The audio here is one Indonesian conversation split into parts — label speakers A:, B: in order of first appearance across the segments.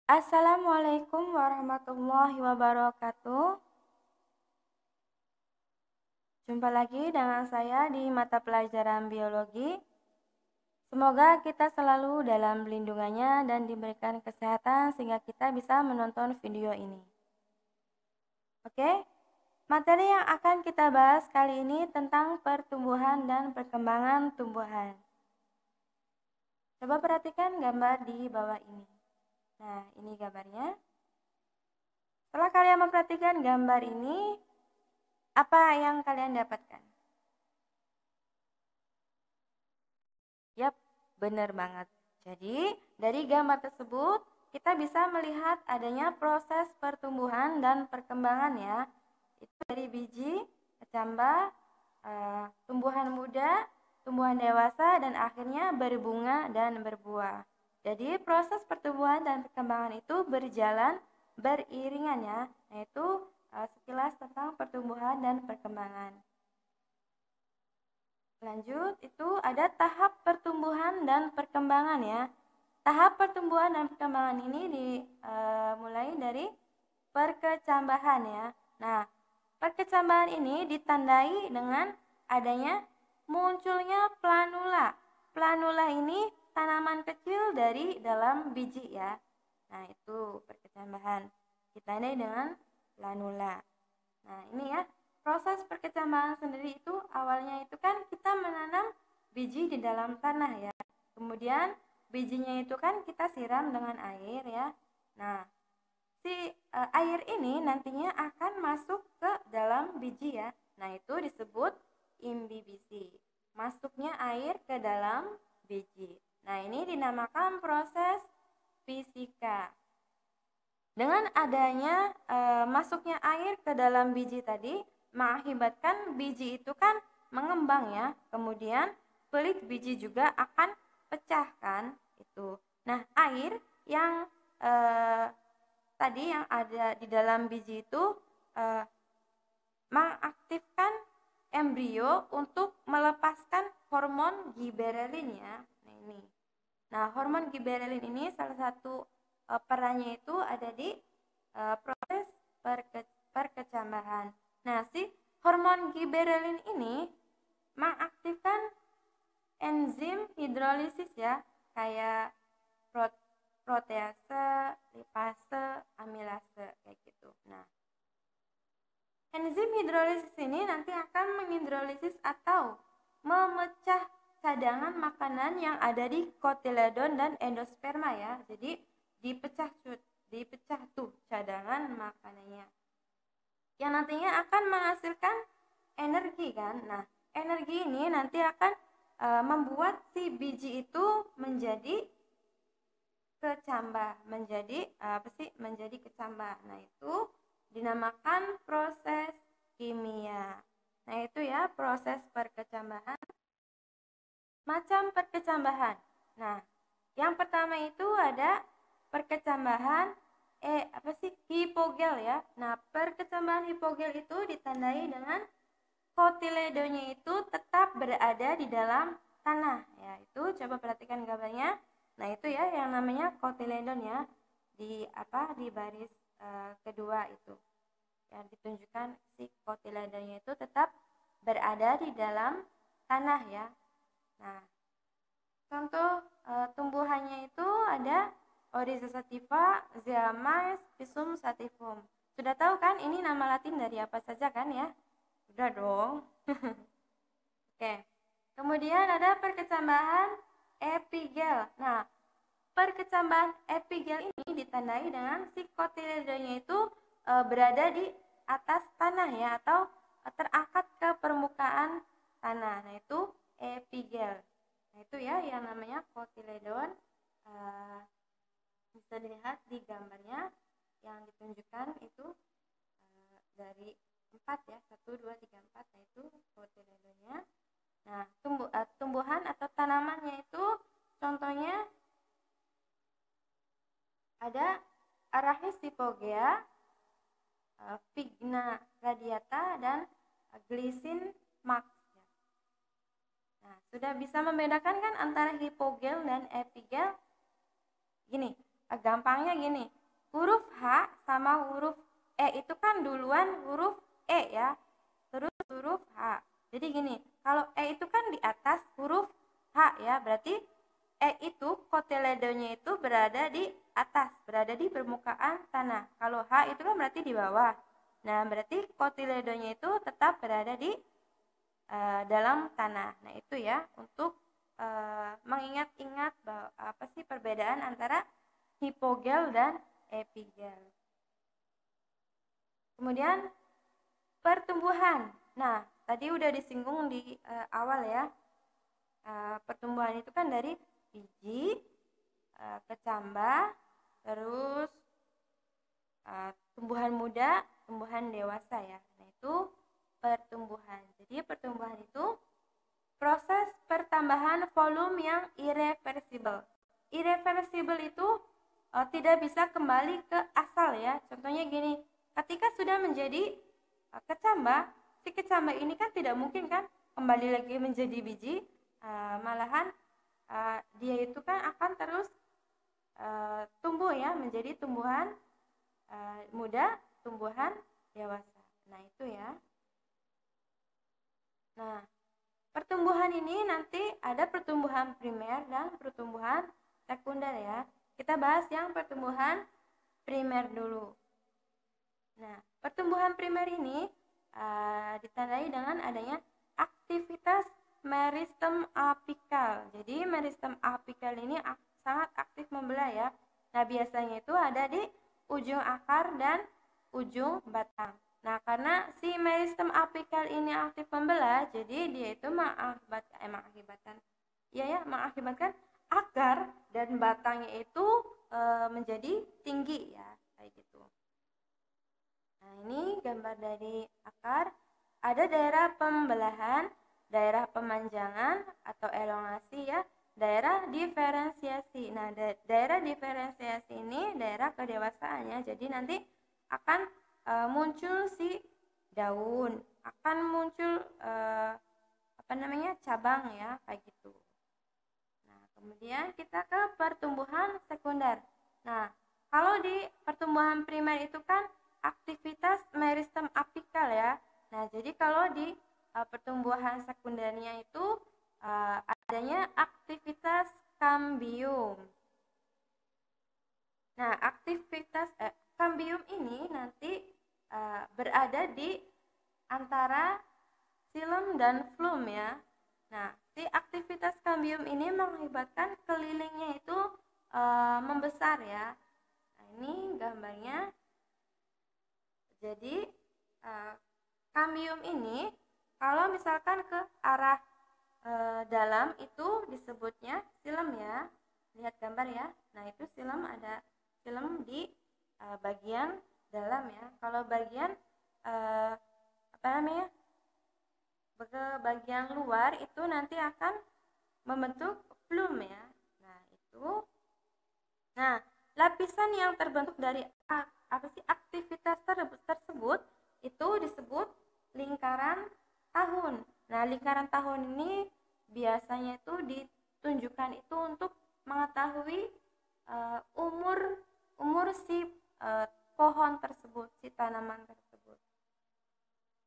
A: Assalamualaikum warahmatullahi wabarakatuh. Jumpa lagi dengan saya di mata pelajaran biologi. Semoga kita selalu dalam lindungannya dan diberikan kesehatan sehingga kita bisa menonton video ini. Oke, materi yang akan kita bahas kali ini tentang pertumbuhan dan perkembangan tumbuhan. Coba perhatikan gambar di bawah ini. Nah, ini gambarnya. Setelah kalian memperhatikan gambar ini, apa yang kalian dapatkan? Yap, benar banget. Jadi, dari gambar tersebut, kita bisa melihat adanya proses pertumbuhan dan perkembangan ya. Itu dari biji, kecambah, tumbuhan muda, tumbuhan dewasa, dan akhirnya berbunga dan berbuah. Jadi, proses pertumbuhan dan perkembangan itu berjalan beriringan ya. Nah, itu sekilas tentang pertumbuhan dan perkembangan. Lanjut, itu ada tahap pertumbuhan dan perkembangan ya. Tahap pertumbuhan dan perkembangan ini dimulai dari perkecambahan ya. Nah, perkecambahan ini ditandai dengan adanya munculnya planula. Planula ini tanaman kecil dari dalam biji ya. Nah, itu perkecambahan. Ditandai dengan planula. Nah, ini ya. Proses perkecambahan sendiri itu awalnya itu kan kita menanam biji di dalam tanah ya. Kemudian bijinya itu kan kita siram dengan air ya. Nah, si air ini nantinya akan masuk ke dalam biji ya. Nah, itu disebut imbibisi. Masuknya air ke dalam biji. Nah, ini dinamakan proses fisika. Dengan adanya masuknya air ke dalam biji tadi, mengakibatkan biji itu kan mengembang ya. Kemudian kulit biji juga akan pecah kan itu. Nah, air yang tadi yang ada di dalam biji itu mengaktifkan embrio untuk melepaskan hormon giberelin ya. Nah, ini. Nah, hormon giberelin ini salah satu perannya itu ada di proses perkecambahan. Nah, si hormon giberelin ini mengaktifkan enzim hidrolisis ya, kayak protease, lipase, amilase kayak gitu. Nah, enzim hidrolisis ini nanti akan menghidrolisis atau memecah cadangan makanan yang ada di kotiledon dan endosperma ya. Jadi dipecah tuh cadangan makanannya. Yang nantinya akan menghasilkan energi kan. Nah, energi ini nanti akan membuat si biji itu menjadi kecambah, menjadi kecambah. Nah, itu dinamakan proses kimia. Nah, itu ya proses perkecambahan. Macam perkecambahan. Nah, yang pertama itu ada perkecambahan hipogel ya. Nah, perkecambahan hipogel itu ditandai dengan kotiledonya itu tetap berada di dalam tanah ya. Itu coba perhatikan gambarnya. Nah, itu ya yang namanya kotiledon ya. Di baris kedua itu. Yang ditunjukkan si kotiledonnya itu tetap berada di dalam tanah ya. Nah, contoh tumbuhannya itu ada Oryza sativa, Zeamys, Pisum sativum. Sudah tahu kan ini nama latin dari apa saja kan ya? Sudah dong. Oke. Kemudian ada perkecambahan epigel. Nah, perkecambahan epigel ini ditandai dengan si kotiledonya itu berada di atas tanah ya, atau terangkat ke permukaan tanah. Nah, itu epigel. Nah, itu ya yang namanya kotiledon. Bisa dilihat di gambarnya yang ditunjukkan itu dari 4 ya, 1, 2, 3, 4. Nah, itu kotiledonnya. Nah, tumbuhan atau tanamannya itu contohnya ada Arachis hypogea, Vigna radiata, dan Glycine max. Nah, sudah bisa membedakan kan antara hipogel dan epigel? Gini, gampangnya gini, huruf H sama huruf E itu kan duluan huruf E ya, terus huruf H. Jadi gini, kalau E itu kan di atas huruf H ya, berarti E itu kotiledonya itu berada di atas, berada di permukaan tanah. Kalau H itu kan berarti di bawah. Nah, berarti kotiledonya itu tetap berada di dalam tanah. Nah, itu ya untuk mengingat-ingat apa sih perbedaan antara hipogel dan epigel. Kemudian pertumbuhan. Nah, tadi udah disinggung di awal ya. Pertumbuhan itu kan dari biji, kecambah, terus tumbuhan muda, tumbuhan dewasa ya. Nah, itu pertumbuhan. Jadi pertumbuhan itu proses pertambahan volume yang irreversible. Irreversible itu tidak bisa kembali ke asal ya. Contohnya gini, ketika sudah menjadi kecambah, si kecambah ini kan tidak mungkin kan kembali lagi menjadi biji, malahan dia itu kan akan terus tumbuh ya, menjadi tumbuhan muda, tumbuhan dewasa. Nah, itu ya. Nah, pertumbuhan ini nanti ada pertumbuhan primer dan pertumbuhan sekunder ya. Kita bahas yang pertumbuhan primer dulu. Nah, pertumbuhan primer ini ditandai dengan adanya aktivitas meristem apikal. Jadi meristem apikal ini sangat aktif membelah ya. Nah, biasanya itu ada di ujung akar dan ujung batang. Nah, karena si meristem apikal ini aktif membelah, jadi dia itu mengakibatkan akar dan batangnya itu menjadi tinggi ya, kayak gitu. Nah, ini gambar dari akar. Ada daerah pembelahan, daerah pemanjangan atau elongasi ya, daerah diferensiasi. Nah, daerah diferensiasi ini daerah kedewasaannya. Jadi nanti akan muncul si daun, akan muncul cabang ya, kayak gitu. Nah, kemudian kita ke pertumbuhan sekunder. Nah, kalau di pertumbuhan primer itu kan aktivitas meristem apikal ya. Nah, jadi kalau di pertumbuhan sekundernya itu adanya aktivitas kambium. Nah, aktivitas kambium ini nanti berada di antara xilem dan flum ya. Nah, si aktivitas kambium ini mengakibatkan kelilingnya itu membesar ya. Nah, ini gambarnya. Jadi kambium ini kalau misalkan ke arah dalam itu disebutnya xilem ya. Lihat gambar ya. Nah, itu xilem, ada xilem di bagian dalam ya. Kalau bagian bagian luar itu nanti akan membentuk flum ya. Nah, itu. Nah, lapisan yang terbentuk dari aktivitas tersebut itu disebut lingkaran tahun. Nah, lingkaran tahun ini biasanya itu ditunjukkan itu untuk mengetahui umur si pohon tersebut, si tanaman tersebut.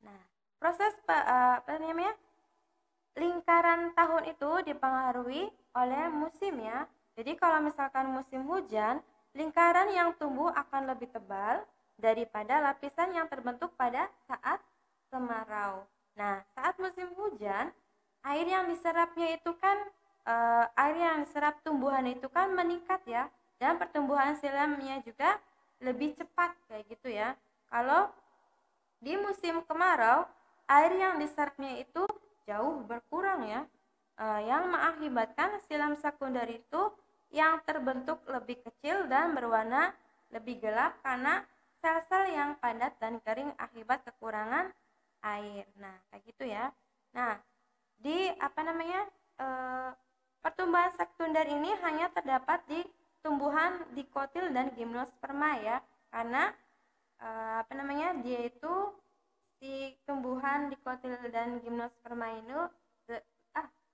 A: Nah, proses lingkaran tahun itu dipengaruhi oleh musim ya. Jadi kalau misalkan musim hujan, lingkaran yang tumbuh akan lebih tebal daripada lapisan yang terbentuk pada saat kemarau. Nah, saat musim hujan, air yang diserapnya itu kan air yang diserap tumbuhan itu kan meningkat ya, dan pertumbuhan xilem-nya juga lebih cepat kayak gitu ya. Kalau di musim kemarau, air yang diserapnya itu jauh berkurang ya, yang mengakibatkan xilem sekunder itu yang terbentuk lebih kecil dan berwarna lebih gelap karena sel-sel yang padat dan kering akibat kekurangan air. Nah, kayak gitu ya. Nah, di pertumbuhan sekunder ini hanya terdapat di tumbuhan dikotil dan gimnosperma ya, karena dia itu si tumbuhan dikotil dan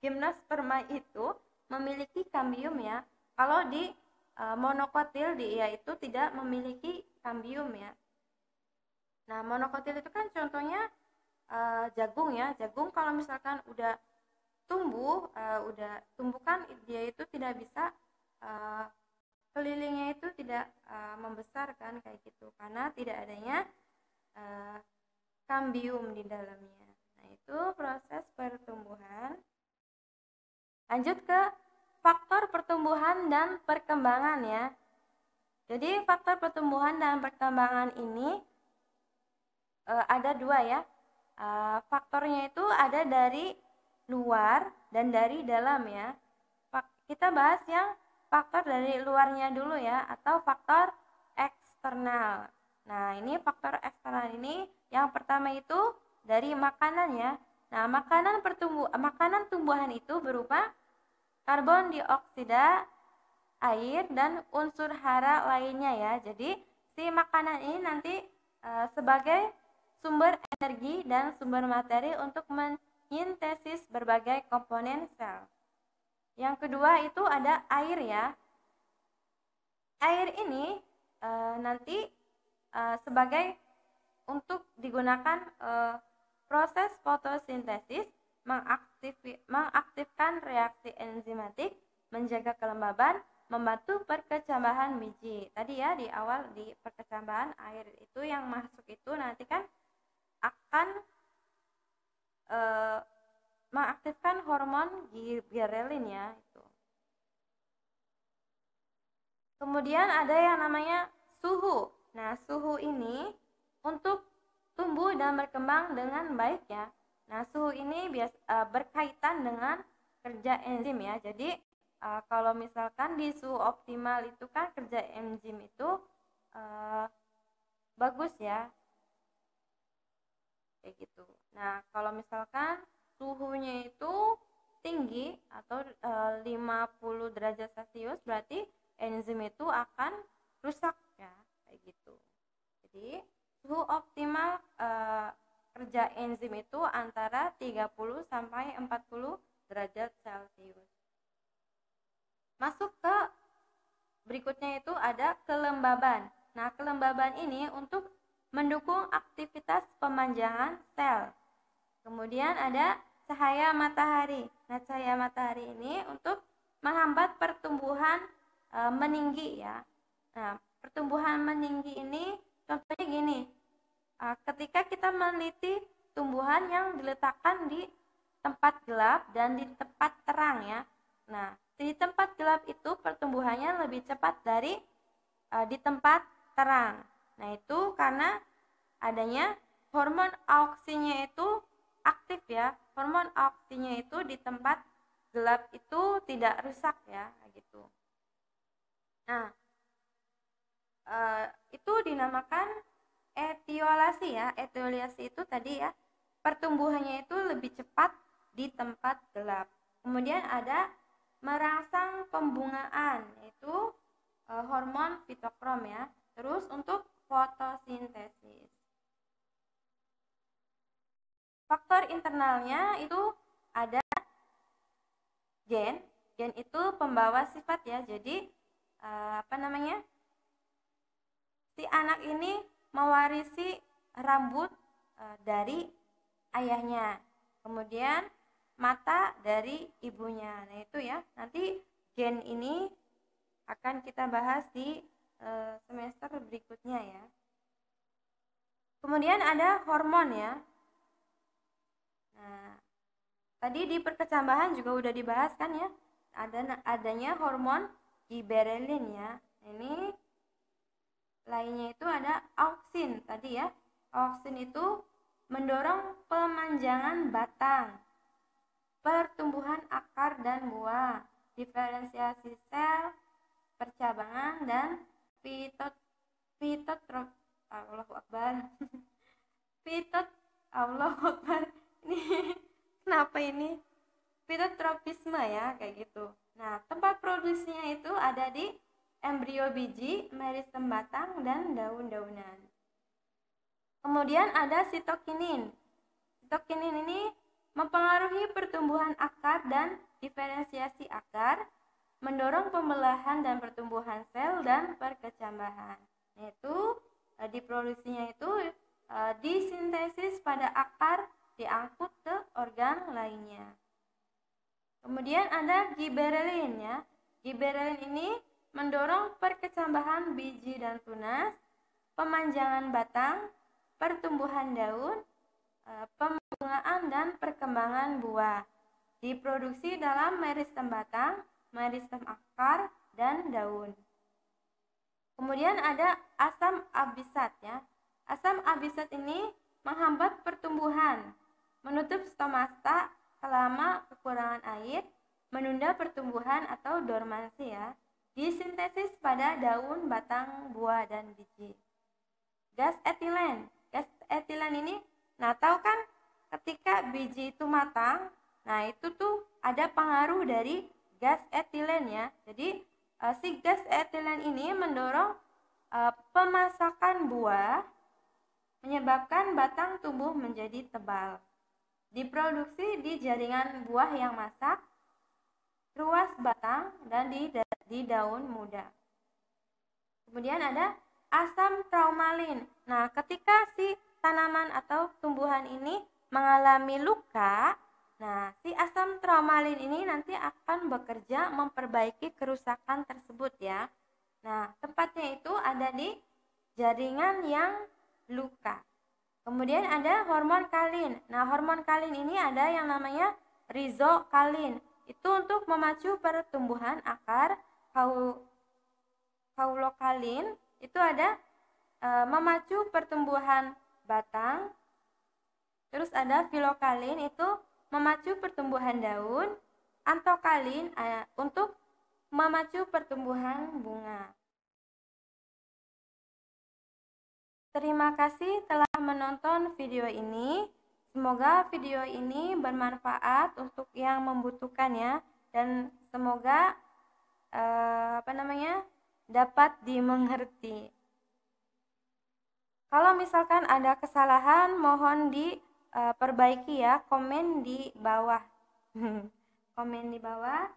A: gimnosperma itu memiliki kambium ya. Kalau di monokotil dia itu tidak memiliki kambium ya. Nah, monokotil itu kan contohnya jagung ya. Jagung kalau misalkan udah tumbuh, kan dia itu tidak bisa kelilingnya itu tidak membesar kan kayak gitu karena tidak adanya kambium di dalamnya. Nah, itu proses pertumbuhan. Lanjut ke faktor pertumbuhan dan perkembangan ya. Jadi faktor pertumbuhan dan perkembangan ini ada dua ya. Faktornya itu ada dari luar dan dari dalam ya. Kita bahas yang faktor dari luarnya dulu ya, atau faktor eksternal. Nah, ini faktor eksternal ini yang pertama itu dari makanan ya. Nah, makanan tumbuhan itu berupa karbon dioksida, air, dan unsur hara lainnya ya. Jadi, si makanan ini nanti sebagai sumber energi dan sumber materi untuk menyintesis berbagai komponen sel. Yang kedua itu ada air ya. Air ini nanti sebagai untuk digunakan proses fotosintesis, mengaktifkan reaksi enzimatik, menjaga kelembaban, membantu perkecambahan biji. Tadi ya di awal di perkecambahan air itu yang masuk itu nanti kan akan mengaktifkan hormon ghrelin ya itu. Kemudian ada yang namanya suhu. Nah, suhu ini untuk tumbuh dan berkembang dengan baik ya. Nah, suhu ini berkaitan dengan kerja enzim ya. Jadi kalau misalkan di suhu optimal itu kan kerja enzim itu bagus ya. Kayak gitu. Nah, kalau misalkan suhunya itu tinggi atau 50 derajat Celcius berarti enzim itu akan rusak ya, kayak gitu. Jadi suhu optimal kerja enzim itu antara 30 sampai 40 derajat Celcius. Masuk ke berikutnya itu ada kelembaban. Nah, kelembaban ini untuk mendukung aktivitas pemanjangan sel. Kemudian ada cahaya matahari. Nah, cahaya matahari ini untuk menghambat pertumbuhan meninggi ya. Nah, pertumbuhan meninggi ini contohnya gini. Ketika kita meneliti tumbuhan yang diletakkan di tempat gelap dan di tempat terang ya. Nah, di tempat gelap itu pertumbuhannya lebih cepat dari di tempat terang. Nah, itu karena adanya hormon auksinya itu aktif ya. Hormon auksinya itu di tempat gelap itu tidak rusak ya, gitu. Nah, itu dinamakan etiolasi ya. Etiolasi itu tadi ya, pertumbuhannya itu lebih cepat di tempat gelap. Kemudian ada merangsang pembungaan, yaitu hormon fitokrom ya. Terus untuk fotosintesis. Faktor internalnya itu ada gen. Gen itu pembawa sifat ya. Jadi si anak ini mewarisi rambut dari ayahnya. Kemudian mata dari ibunya. Nah, itu ya. Nanti gen ini akan kita bahas di semester berikutnya ya. Kemudian ada hormon ya. Nah, tadi di perkecambahan juga udah dibahas kan ya, adanya hormon giberelin ya. Ini lainnya itu ada auksin tadi ya. Auksin itu mendorong pemanjangan batang, pertumbuhan akar dan buah, diferensiasi sel, percabangan, dan Allahu Akbar. Allahu Akbar. Ini kenapa ini? Fitotropisme ya, kayak gitu. Nah, tempat produksinya itu ada di embrio biji, meristem batang, dan daun-daunan. Kemudian ada sitokinin. Sitokinin ini mempengaruhi pertumbuhan akar dan diferensiasi akar, mendorong pembelahan dan pertumbuhan sel dan perkecambahan. Yaitu diproduksinya itu disintesis pada akar, diangkut ke organ lainnya. Kemudian ada giberellin ya. Giberellin ini mendorong perkecambahan biji dan tunas, pemanjangan batang, pertumbuhan daun, pembungaan dan perkembangan buah. Diproduksi dalam meristem batang, meristem akar, dan daun. Kemudian ada asam abisat ya. Asam abisat ini menghambat pertumbuhan, menutup stomata selama kekurangan air, menunda pertumbuhan atau dormansi ya. Disintesis pada daun, batang, buah, dan biji. Gas etilen. Gas etilen ini, nah tahu kan ketika biji itu matang, nah itu tuh ada pengaruh dari gas etilen ya. Jadi si gas etilen ini mendorong pemasakan buah, menyebabkan batang tumbuh menjadi tebal. Diproduksi di jaringan buah yang masak, ruas batang, dan di daun muda. Kemudian ada asam traumalin. Nah, ketika si tanaman atau tumbuhan ini mengalami luka, nah si asam traumalin ini nanti akan bekerja memperbaiki kerusakan tersebut ya. Nah, tempatnya itu ada di jaringan yang luka. Kemudian ada hormon kalin. Nah, hormon kalin ini ada yang namanya rizokalin. Itu untuk memacu pertumbuhan akar. Kaulokalin itu ada memacu pertumbuhan batang. Terus ada filokalin itu memacu pertumbuhan daun. Antokalin untuk memacu pertumbuhan bunga. Terima kasih telah menonton video ini. Semoga video ini bermanfaat untuk yang membutuhkannya dan semoga dapat dimengerti. Kalau misalkan ada kesalahan mohon diperbaiki ya, komen di bawah. Komen di bawah.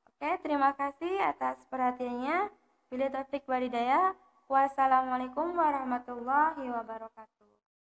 A: Oke, terima kasih atas perhatiannya. Bila taufik walhidayah. Wassalamualaikum warahmatullahi wabarakatuh.